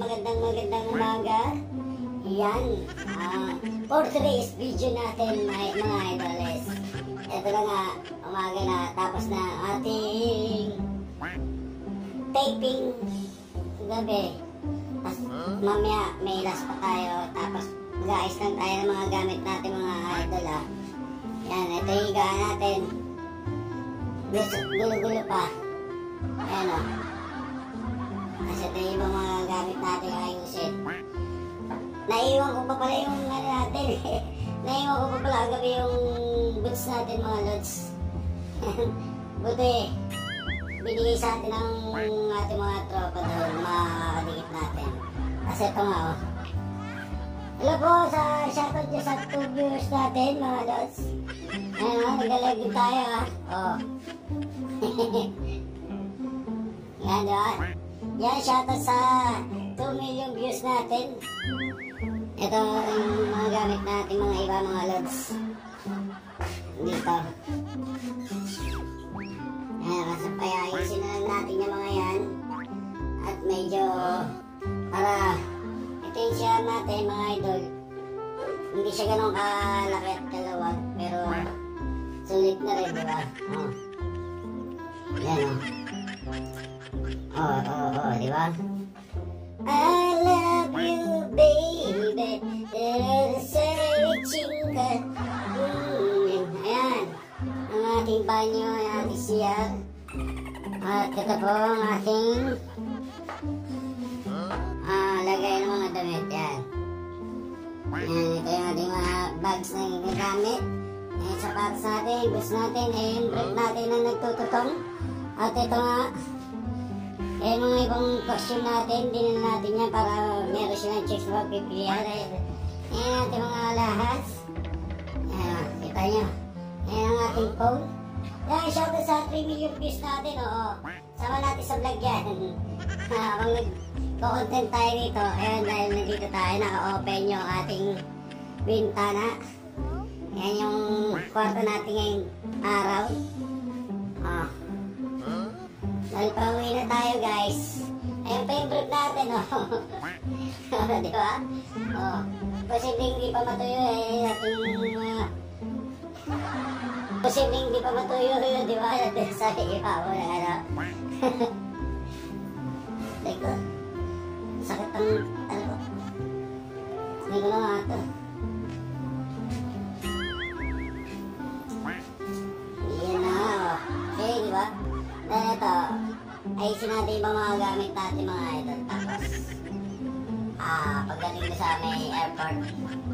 magandang umaga. Yan. For today's video natin, mga idols. Ito na nga, umaga na, tapos na ating taping gabi. Tapos mamaya may last pa tayo, tapos mag-aayos lang tayo ng mga gamit natin, mga idol. Yan, ito yung higaan natin. Gulo-gulo pa. Ayan o. Kasi ito yung mga gamit natin ayusin. Naiwan ko pa pala yung ano natin. Naiwan ko pa pala agabi yung boots natin, mga lods. Buti, binigay sa atin ng ating mga tropa doon, mga kadikit natin. Kasi ito nga o. Hello po sa shoutout nyo sa 2 viewers natin, mga lods. Ayan o, naglalag din tayo o. Yan o. Yan, shoutout sa 2 million views natin. Ito yung mga gamit natin, mga iba, mga lods. Dito. Ayan, kasi payayisin na lang natin yung mga yan. At medyo para ito yung share natin, mga idol. Hindi siya ganun kalaki at kalawag, pero sulit na rin, diba? Oh. Yan o. Diba? I love you, baby. Searching ka. Ayan. Ang ating banyo, ang ating siyar. At ito po ang ating lagay ng mga damit. Yan. Yan, ito yung ating mga bags na ginagamit. Ayan, sapatos natin, boots natin, and brake natin na nagtututong. At ito nga, eh mga ibang costume natin, dinala natin yan para meron silang chicks na pipilihan. Ayan natin mga lahas. Ayan, kita nyo. Ayan ang ating phone. Yan, shoutout sa 3 million views natin, oo. Sama natin sa vlog yan. Habang nag-content tayo dito, ayan, dahil nandito tayo, naka-open yung ating bintana. Yan yung kwarto natin ngayong araw. Dahil pauwi na tayo, guys. Ayan pa yung brief natin, oh. Diba? Oh. Posibleng hindi pa matuyo posibleng hindi pa matuyo yun, diba? Natin sa ibabaw na ano. Teka. Sakit ang ano ko. Hindi ko na nga ito. Yan na, oh. Okay, diba? Dahil ito, ayusin natin yung mga gamit natin, mga idol. Tapos, pagdating na sa may airport,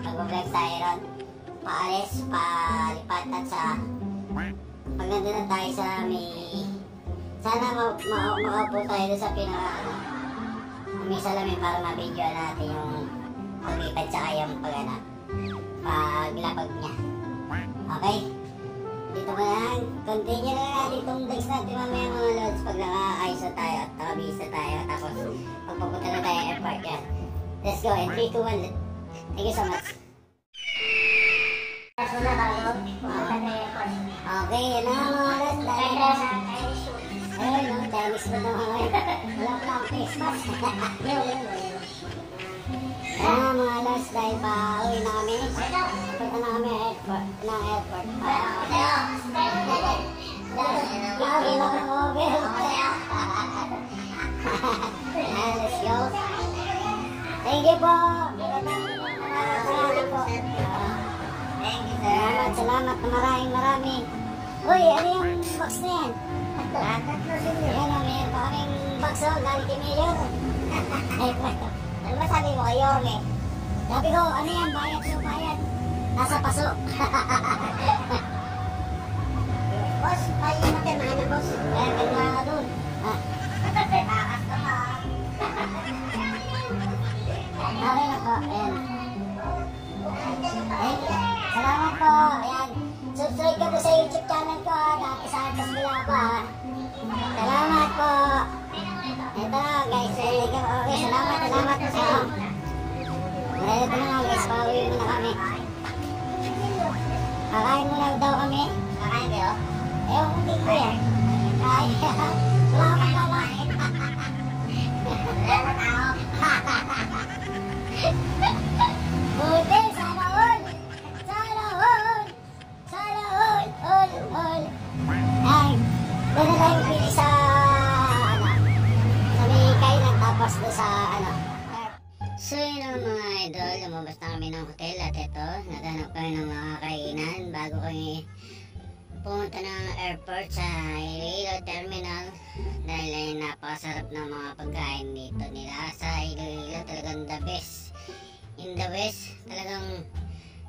mag-vlog tayo ron. Paalis, palipat at sa pag nandun na tayo sa may sana makaupo tayo doon sa may salamin para ma-video natin yung paglipat tsaka yung paglapag niya. Okay? Dito mo lang, continue na natin itong vlogs natin mamaya, mga lods, pag nakaayos na tayo at nakabihis na tayo, tapos pagpapunta na tayo airport yan. Let's go, and 3, 2, 1. Thank you so much. Okay, yan na mga lods. Ayun, no, Chinese food na mga ngayon. Wala pa ang face mask. Yan mga lods, dahil pa-uwi na kami. Punta na kami airport. Lagi na kami mobile. Let's go. Thank you po. Salamat na maraming. Uy, ano yung box na yan? Yan o, mayroon pa kaming box o, galing kay Mayor. Ano ba sabi mo kay Yorme? Sabi ko, ano yan, bayad. Nasa paso. Boss, tayo natin, ano boss? Kaya gano'n ka dun. Takas ka pa. Okay na po, ayan. Salamat po, ayan. Subscribe ka po sa YouTube channel ko, dati sa Artas Bilapa. Salamat po. Ito na guys, okay, salamat po sa ito na nga guys, pauwi mo na kami. Kakain mo na daw kami. Kakain kayo? Ewan ko dito yan. Kaya, salamat ka lang. Salamat ako. Ay, doon na tayo pili sa, ano, sa may kainan tapos doon sa, ano. So yun ang mga idol, lumabas na kami ng hotel at ito, naghanap kami ng mga kainan bago kami pumunta ng airport sa Iloilo Terminal dahil ay napakasarap ng mga pagkain dito nila sa Iloilo. Talagang the best in the West, talagang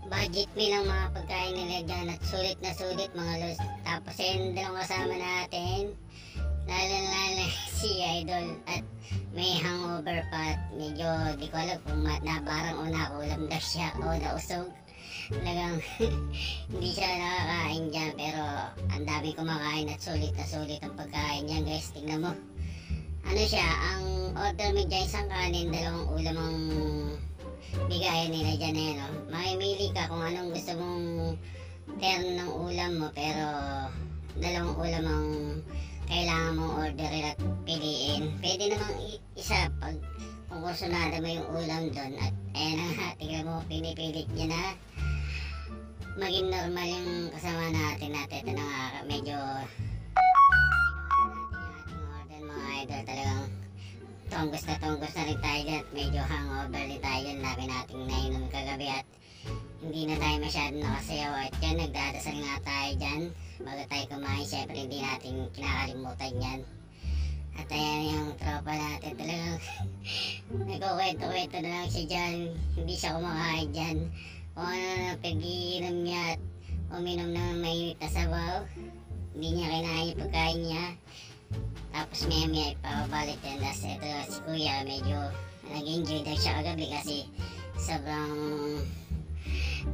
budget meal ang mga pagkain nila dyan at sulit na sulit mga lods. Tapos yung dalawang kasama natin, lalo si Idol at may hangover pa at medyo di ko alam kung nabarang o nakulam na siya o nausog. Talagang hindi siya nakakain dyan pero ang dami kumakain at sulit na sulit ang pagkain dyan guys. Tingnan mo, ano siya, ang order mo dyan isang kanin, dalawang ulam ang bigayan nila dyan eh, no? Makimili ka kung anong gusto mong term ng ulam mo pero dalawang ulam ang kailangan mong orderin at piliin. Pwede namang isa pag kung kursunada mo yung ulam doon at ayan na, tingnan mo, pinipilit niya na maging normal yung kasama natin at ito na nga medyo order mga idol. Talagang tunggos na rin tayo dyan at medyo hangover din tayo dyan. Dami nating nainom kagabi at hindi na tayo masyadong nakasayaw at yan, nagdadasal nga tayo dyan bago tayo kumain. Syempre hindi natin kinakalimutan yan. At ayan yung tropa natin, talagang nagkukwento-kwento na lang siya dyan, hindi siya kumakain dyan. Kung ano na pag-iinom niya at uminom ng mainit na sabaw, hindi niya kinain yung pagkain niya. Tapos maya ipapabalik yan. Tapos ito si kuya medyo nag-enjoy daw siya kagabi kasi sobrang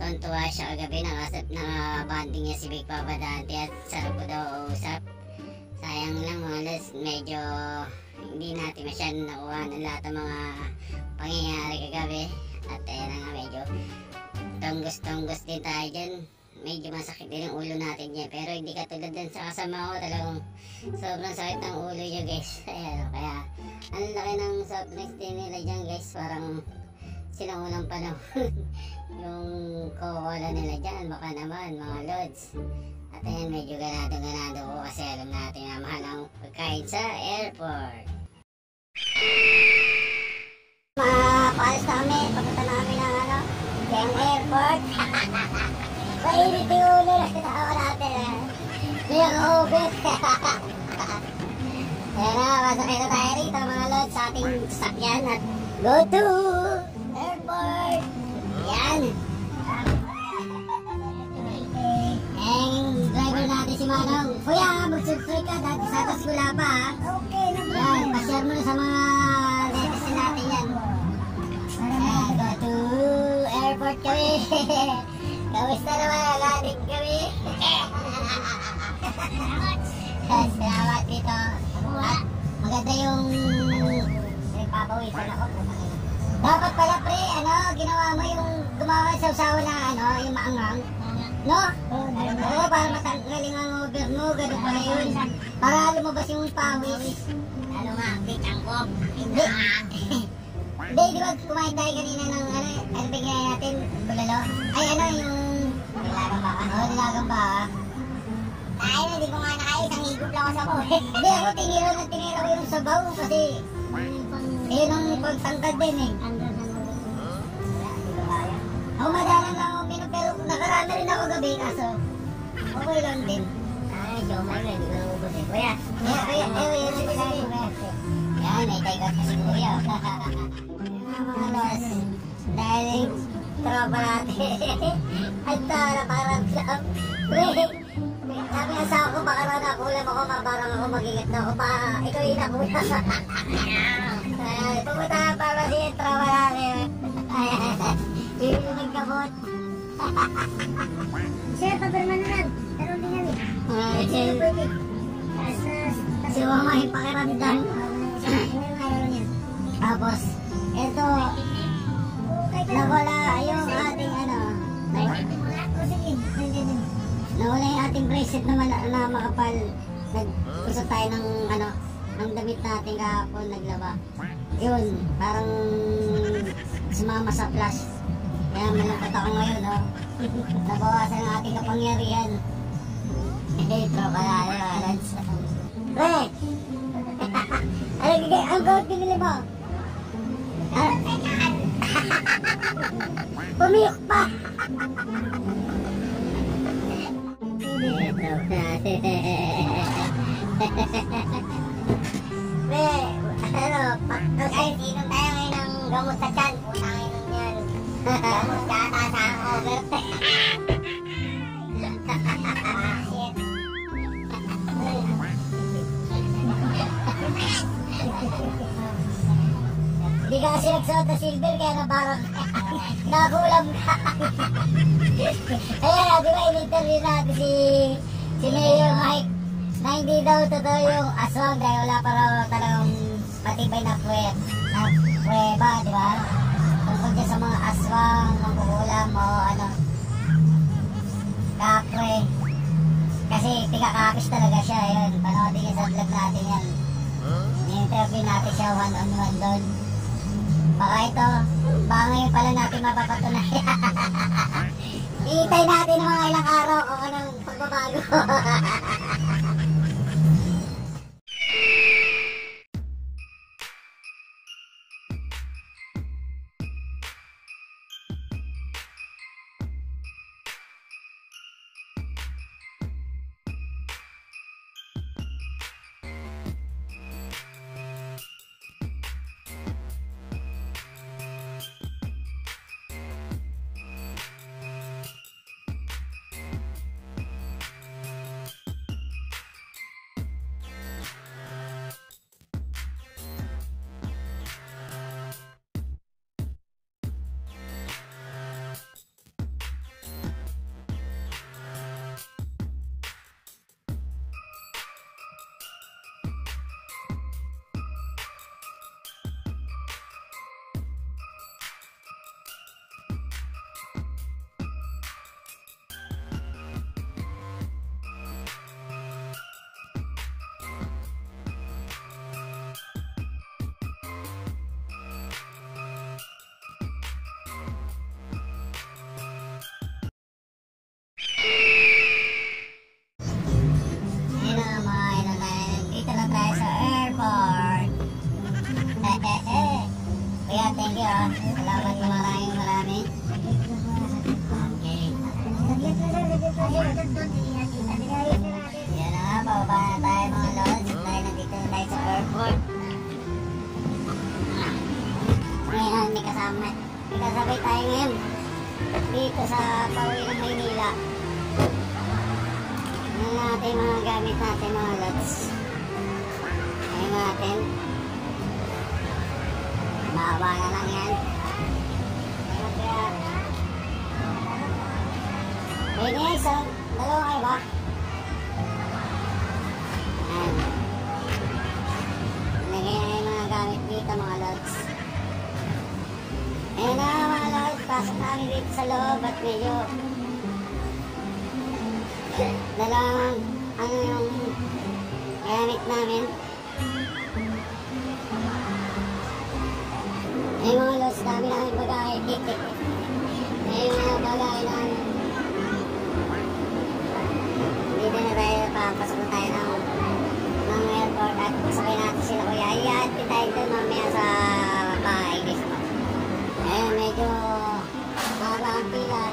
tontuwa siya kagabi. Nakabanding niya si Big Papa Dante at sarap ko daw usap. Sayang lang mga lods, medyo hindi natin masyadong nakuha ng lahat ng mga pangyayari kagabi. At ayan na nga, medyo tunggos din tayo dyan. Medyo masakit din ang ulo natin dyan pero hindi katulad din sa kasama ko. Talagang sobrang sakit ng ulo nyo guys. Ayan, kaya ang laki ng soft drinks din nila dyan guys, parang sinunang panahon. Yung Coca-Cola nila dyan, baka naman mga lods. At ayan, medyo ganado ko kasi alam natin na mahal ang pagkain sa airport. Paalis na kami, papunta namin ng ano, yung airport. Mainit yung ulo na sinawa natin. May over. Ayan na, masakay na tayo rito mga lods sa ating sasakyan at go to airport. Ayan. Ang driver natin si Manong. Kuya, mag-subscribe ka dahil sa atas wala pa ha. Okay na ba? Ayan, pa-share mo na sa mga netizen natin yan. Ayan, go to airport kami. Kamusta naman, lating kami. Salamat dito. At maganda yung papawisan ako. Dapat pala pre, ano, ginawa mo yung gumawa sa usawa na ano, yung maangang. No? Oo, para matanggalin ang over mo, gano'n pala yun. Para lumabas yung pawis. Ano nga, bitangkop. Hindi. Hindi, di ba kumain tayo kanina ng ano bigyan natin, bulalo? Ay ano, yung nilagang baka. Oo, nilagang baka. Ay na, di ko nga nakain, isang higop lang ako sa ko. Hindi, ako tinira ko yung sabaw kasi yun ang pagtangkad din eh. Ako madalang lang ako minum pero nakarami rin ako gabi kaso okay lang din. Ay, jomay na, hindi ko lang ubos eh. Kuya, kuya, yan, may tayo kasi kuya. Mga los, dahil tropa natin. At parang lang. Sabi nga sa ako, baka raw nakulam ako, parang ako mag-ingat na ako pa. Ikaw yung nakulam. Pumunta para si tropa natin. Yun yung nagkabot. Sir, paperman na lang. Tarong din yan eh. Si Mama yung pakiramdam. Tapos, ito, nawala yung ating ano, nawala yung ating bracelet na makapal. Nag-usap tayo ng ano, ng damit natin kahapon, naglaba. Yun, parang sumama sa flash. Kaya malungkot ako ngayon, no? Nabawasan ang ating kapangyarihan. Intro ka na, Lods. Pre! Ang goat binili mo? Pumiyok pa! Pre, kahit inom tayo ngayon ng gamot sa tiyan. Putang inom yan. Gamot kata sa over. Hindi ka kasi nagsuot na silver kaya na parang nakulam ka. Kaya di ba in-interview natin si Mayor Mike na hindi daw totoo yung aswang dahil wala pa raw talagang matibay na prueba, di ba? Tungkol dyan sa mga aswang, mangkukulam o ano, kapre. Kasi tiga-kapis talaga siya, yun. Panoodin niya sa vlog natin yan. Ni-interview natin siya one-on-one doon. Baka ito, baka ngayon pala natin mapapatunayan. Iitay natin ng mga ilang araw kung anong pagbabago. Thank you ah. Salamat na marami. Okay. Yan na nga, bababa na tayo mga lods. Dahil nandito na tayo sa airport. Ngayon, may kasabay tayo ngayon. Dito sa pauwi ng Maynila. Ano natin mga gamit natin mga lods. Ngayon natin. Mahaba na lang yan. Hey guys, dalawa kayo ba? Ayan. Lagay na yung mga gamit dito mga lods. Ayan na mga lods, pasok namin dito sa loob at medyo dalawang ano yung gamit namin. Ay mga lods, dami namin bagay. Ay mga bagay namin. Dito na tayo, papasok na tayo ng airport at pasakay natin sila kuya. Iyatin tayo doon mamaya sa bahay. Ayun, medyo haba ang pila.